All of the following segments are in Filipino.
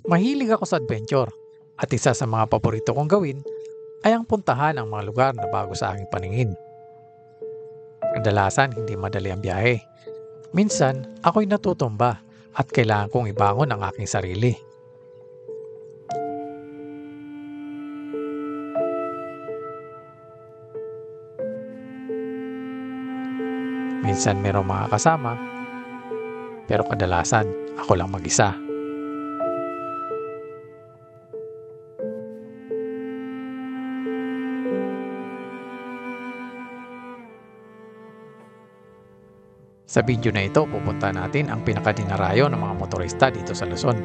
Mahilig ako sa adventure at isa sa mga paborito kong gawin ay ang puntahan ang mga lugar na bago sa aking paningin. Kadalasan hindi madali ang biyahe. Minsan ako'y natutumba at kailangan kong ibangon ang aking sarili. Minsan mayroong mga kasama, pero kadalasan ako lang mag-isa. Sa video na ito, pupunta natin ang pinakadinarayo ng mga motorista dito sa Luzon.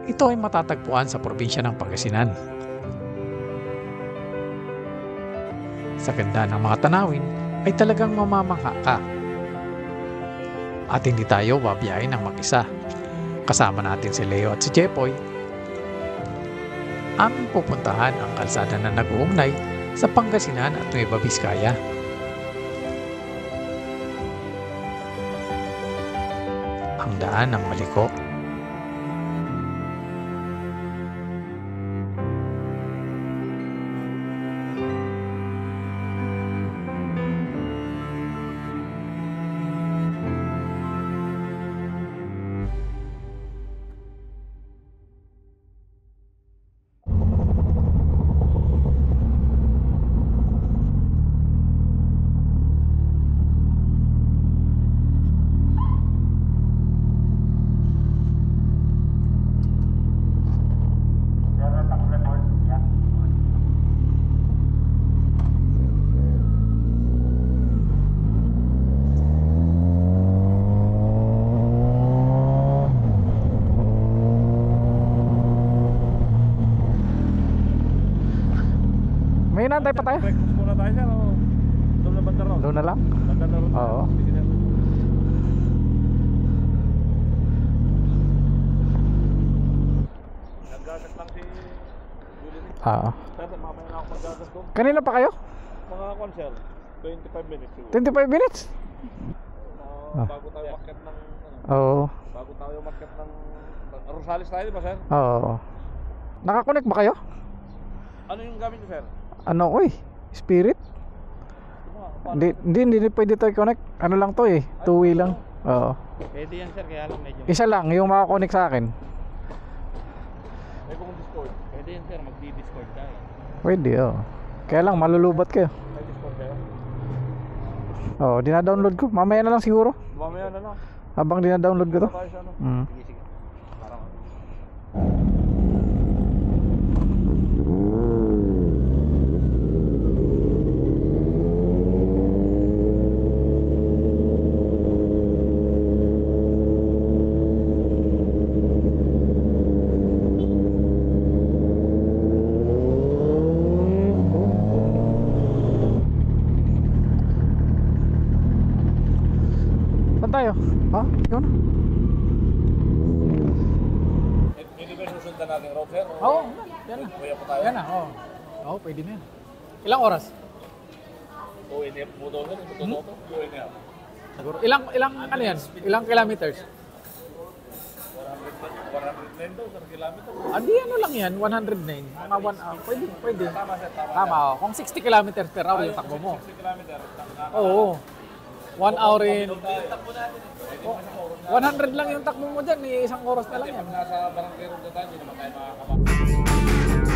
Ito ay matatagpuan sa probinsya ng Pangasinan. Sa ganda ng mga tanawin ay talagang mamamangha ka. At hindi tayo babiyahin ng mag-isa. Kasama natin si Leo at si Jepoy. Aming pupuntahan ang kalsada na nag-uugnay sa Pangasinan at Nueva Vizcaya. Ang daan ng maliko. May inantay pa tayo? Breakfast muna tayo siya, o doon na banda ron? Doon na lang? Banda na ron. Oo. Sige sir. Naggagas lang si Julie. Oo. Sir, mamaya na ako maggagas doon. Kanina pa kayo? Mga kwan sir, 25 minutes siguro. 25 minutes? Bago tayo umakyat ng Oo. bago tayo umakyat ng Rosales tayo, di ba sir? Oo. Nakakonect ba kayo? Ano yung gamit niyo sir? Ano ko Spirit? Hindi pwede tayo connect. Ano lang to two-way lang. Oo. Pwede yan sir, kaya lang medyo. Isa lang yung makakonect sa akin. May kung Discord. Pwede yan sir, magdi-Discord tayo. Pwede Kaya lang malulubat kayo. May Discord kayo? Oo, dina-download ko. Mamaya na lang siguro. Mamaya na lang. Habang dina-download ko to. Tayo siya, no? Mm. Sige, sige. Parang Saan tayo? Ha? Yun na. hindi ba susundan natin road sir? Oo, yan na. Kuya po tayo? Yan na, Oo, pwede na yan. Ilang oras? ONF mo daw sir? Ito to? ONF. Siguro. Ilang ano yan? Ilang kilometers? 109 daw sir, kilometer. Andi ano lang yan, 109. Mga 1 hour. Pwede. Tama sir, tama. Tama Kung 60 kilometers per hour yung takbo mo. 60 kilometer. Oo. 1 hour in. 100 lang yung takbo mo dyan. Isang oras na lang yan. Pag nasa barangay road na tayo, hindi naman tayo makakabak.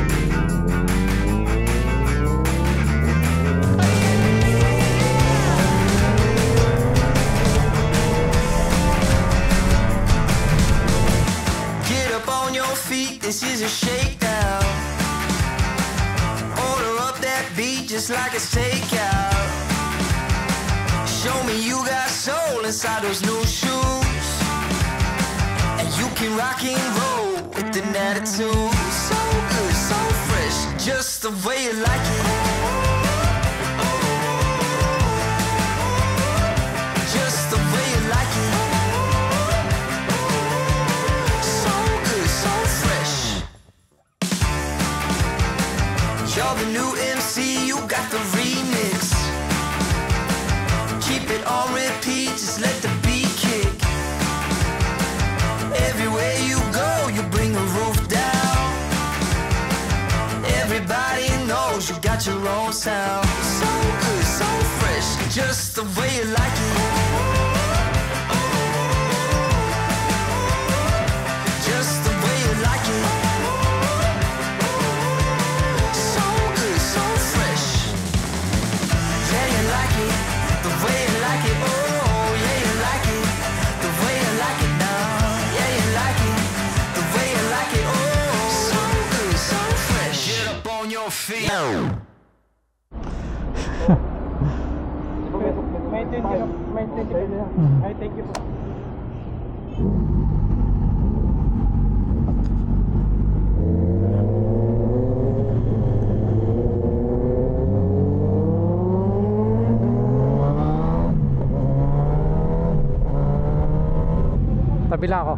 Get up on your feet, this is a shakedown. Order up that beat just like it's takeout. Show me you got soul inside those new shoes. And you can rock and roll with an attitude. So good, so fresh, just the way you like it. Just the way you like it. So good, so fresh. You're the new MC, you got the remix. Keep it on repeat, just let the beat kick. Everywhere you go, you bring a got your own sound. So good, so fresh, just the way you like it. Just the way you like it. So good, so fresh. Yeah, you like it, the way you like it. Oh, yeah, you like it, the way you like it now. Yeah, you like it, the way you like it. Oh, so good, so fresh. Get up on your feet. Ay, thank you po. Tabila ako.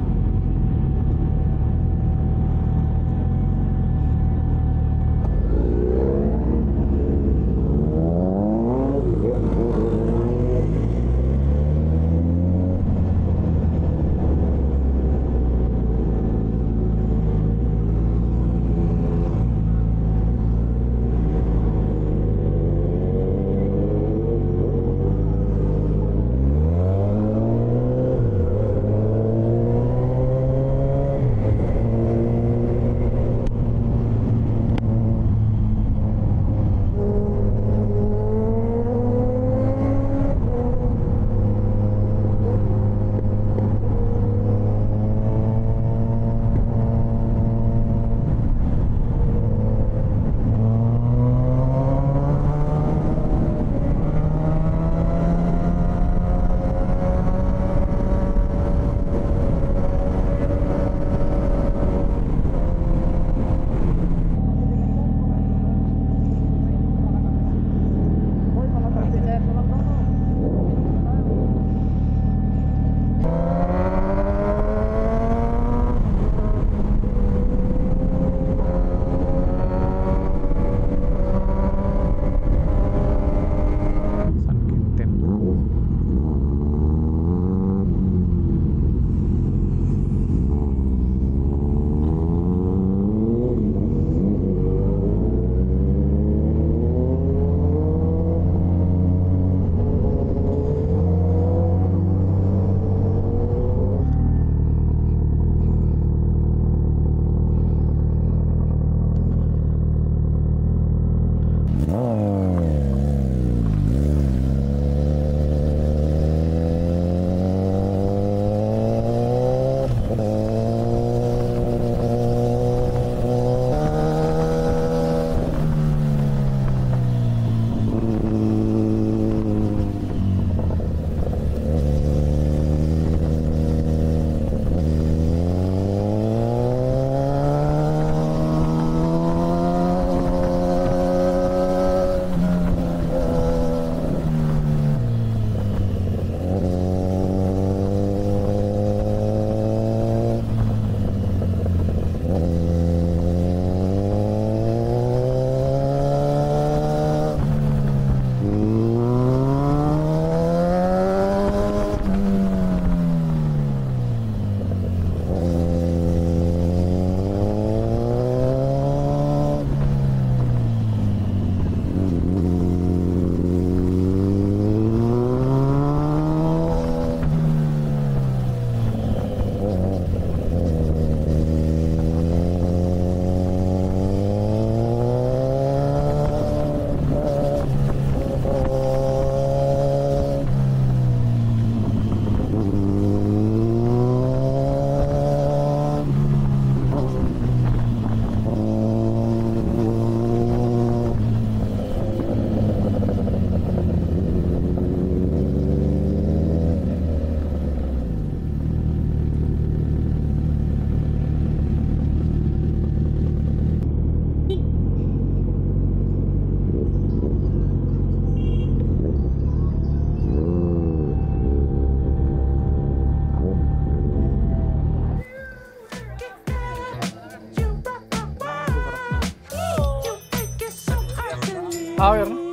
Power, no?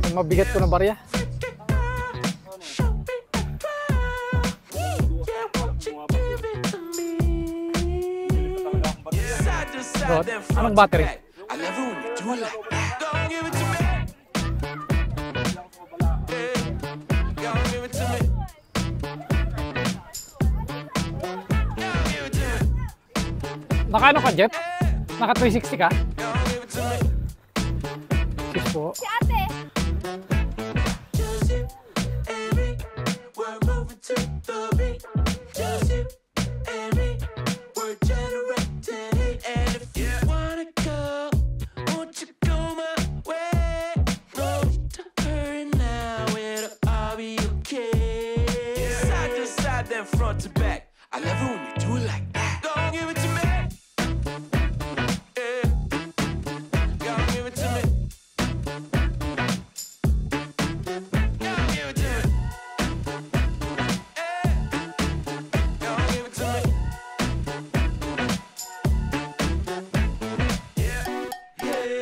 Yung mabigat ko na barya. Rod, anong battery? Gon' give it to me. Yeah, gon' give it to me. Gon' give it to me. Naka ano ka, Jeff? Naka 360 ka? Gon' give it to me. Kiss po. Si ate. Just you and me. We're moving to the beat. Just you and me. We're generating heat. And if you wanna go, won't you go my way? No need to hurry now. It'll all be okay. Side to side, then front to back. I love it when you do it like that. Don't give it to me. Yeah. Don't give it to me. Don't give it to me. Yeah. Don't give it to me. Yeah. Yeah.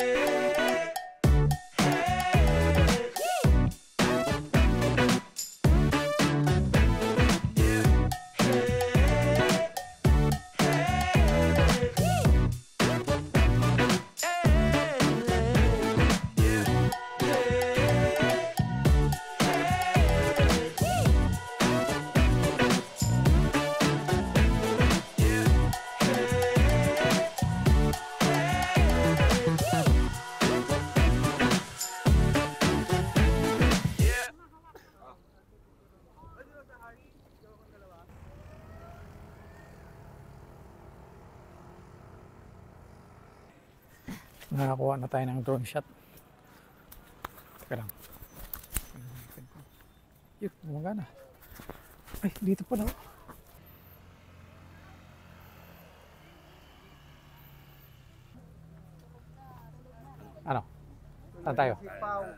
Nakakuha na tayo ng drone shot. Teka lang. Yun, gumagana. Ay, dito pala. Ano? Saan tayo?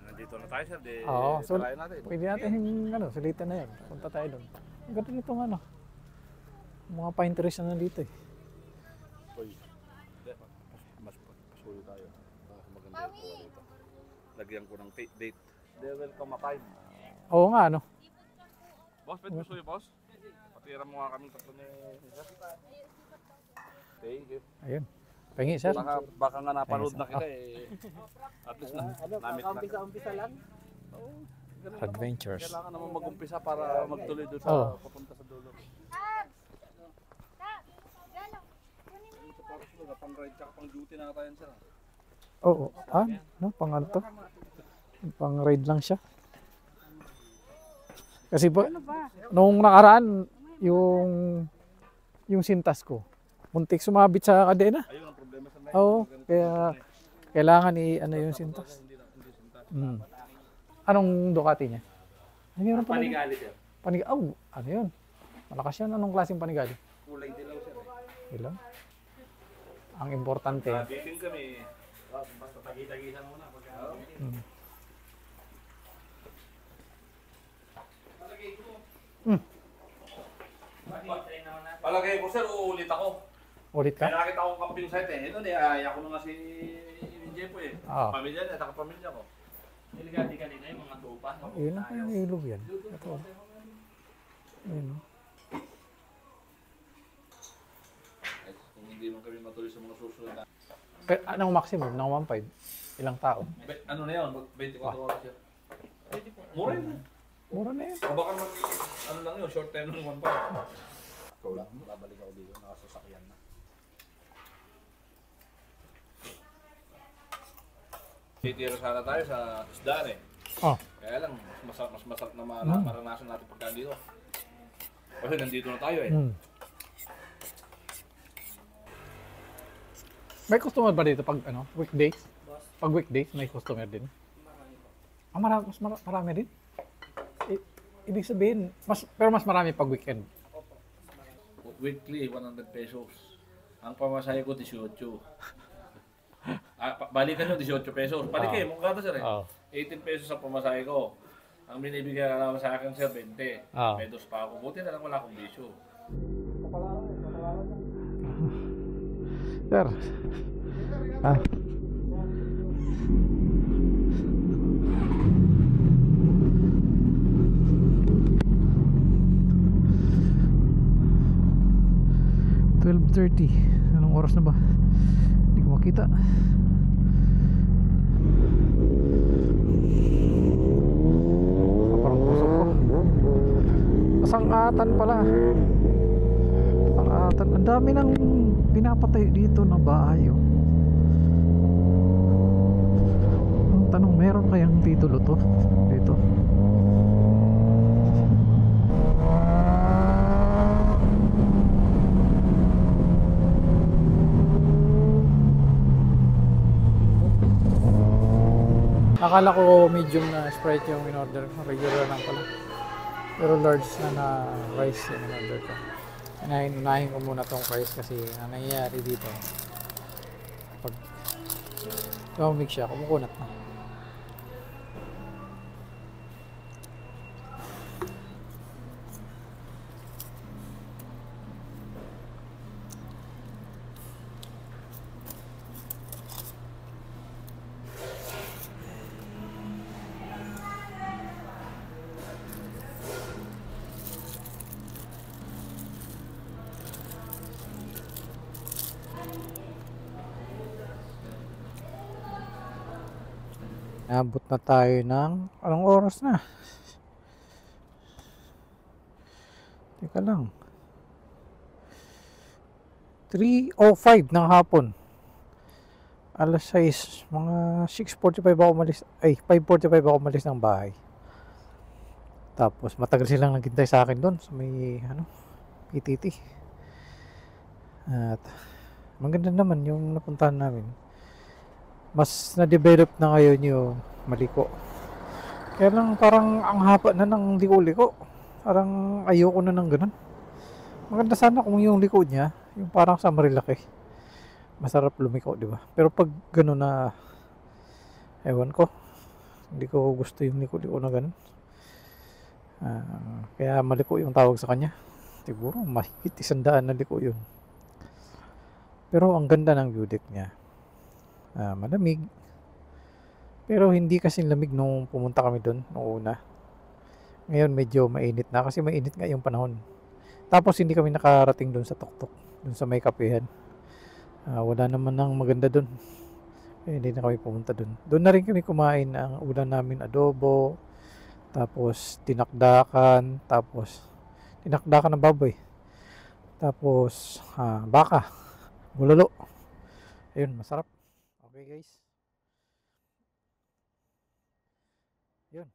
Nandito na tayo, sir. Di, Oo, so tarayan natin. pwede natin ano, sulitan na yan. Punta tayo doon. Ang ganda nito ano. Mga pa-interest na nandito eh. Uy, hindi, mas pasuyo tayo. Maganda yung kuha dito. Lagyan ko ng date. They will come a time. Oo nga ano. Boss, pwede pasuyo, boss? Patira mo nga kami tatlo ni sir. Thank you. Ayun. Pengi sir. Baka nga napanood na kita eh. At least na, namit na. Umpisa lang. Adventures. Kailangan naman mag-umpisa para magtuloy doon sa Oo. papunta sa dulo. Ito para sila, pang ride tsaka pang duty na tayo sir. Oo. Ah, no, pang ano to? Pang ride lang siya. Kasi ba, nung nakaraan, yung sintas ko, muntik sumabit sa kadena. Ayun ang problema sa Oo, kaya kailangan ano yung sintas. Mm. Anong Ducati niya? Ano yun pala? Panigali sir. Oh, ano yun? Malakas yan. Anong klaseng panigali? Kulay dilaw sir. Ilan? Ang importante. Bitin kami. Basta tagi-tagisan muna. Mm. Palagay ko sir, uulit ako. Ulit ka? Kaya nakita akong camping site eh. Ito ayaw ko na nga si Jepo eh. Oo. Pamilya niya, pamilya ko. Niligati kanina yung mga tupa. Yun ang yung ilog yan. Ito. Ayun. Kung hindi man kami matuloy sa mga susunod na. Pero anong maximum ng 1.5? Ilang tao? Ano na yun? 24 oras siya. Mura yun. Mura na yun. O baka ano lang yun, short time lang 1 pa. Ikaw lang, babalik ako dito, nakasasakyan na. Titira sana tayo sa isdaan eh. Oh. Kaya lang, mas masarap na maranasan natin pagka dito. Kasi nandito na tayo eh. Mm. May customer ba dito pag ano, weekdays? Pag weekdays, may customer din? Ah, marami din? Ibig sabihin, pero mas marami pag weekend. Weekly, 100 pesos. Ang pamasahe ko, 18. Balikan nyo, 18 pesos. Balikin, mukha ka sir eh. 18 pesos ang pamasahe ko. Ang binibigay ka naman sa akin sir, 20. May dos pa ako. Buti na lang wala akong bisyo. Sir. Ah. Anong oras na ba? Hindi ko makita. Sangatan pala. Sangatan. Ang dami nang pinapatay dito na bahay, oh. Ang tanong, meron kayang titulo to dito? Akala ko medium na Sprite yung in-order ko. Regular lang pala. Pero large na rice yung in-order ko. Unahin ko muna tong rice kasi ang nangyayari dito, pag tumamig siya, kumukunat na. Abot na tayo ng anong oras na? Teka lang. 3:05 ng hapon. Alas 6, mga 6:45 ako umalis. Ay, 5:45 ako umalis ng bahay. Tapos matagal silang naghintay sa akin doon sa may PTT. At maganda naman yung napuntahan namin. Mas na-develop na ngayon yung maliko. Kaya lang parang ang haba na ng liko-liko. Parang ayoko na ng ganun. Maganda sana kung yung liko niya, yung parang sa Marilaki. Masarap lumiko, di ba? Pero pag ganun na, ewan ko, hindi ko gusto yung liko-liko na ganun. Kaya maliko yung tawag sa kanya. Siguro mahigit 100 na liko yun. Pero ang ganda ng view deck niya. Malamig, pero hindi kasi lamig nung pumunta kami doon nung una. Ngayon medyo mainit na kasi mainit nga yung panahon. Tapos hindi kami nakarating doon sa tuktok, doon sa may kapehan. Wala naman ng maganda doon, kaya hindi na kami pumunta doon. Doon na rin kami kumain. Ang ulam namin adobo, tapos tinakdakan ng baboy, tapos baka, bulalo. Ayun, masarap. Okay guys. Yun.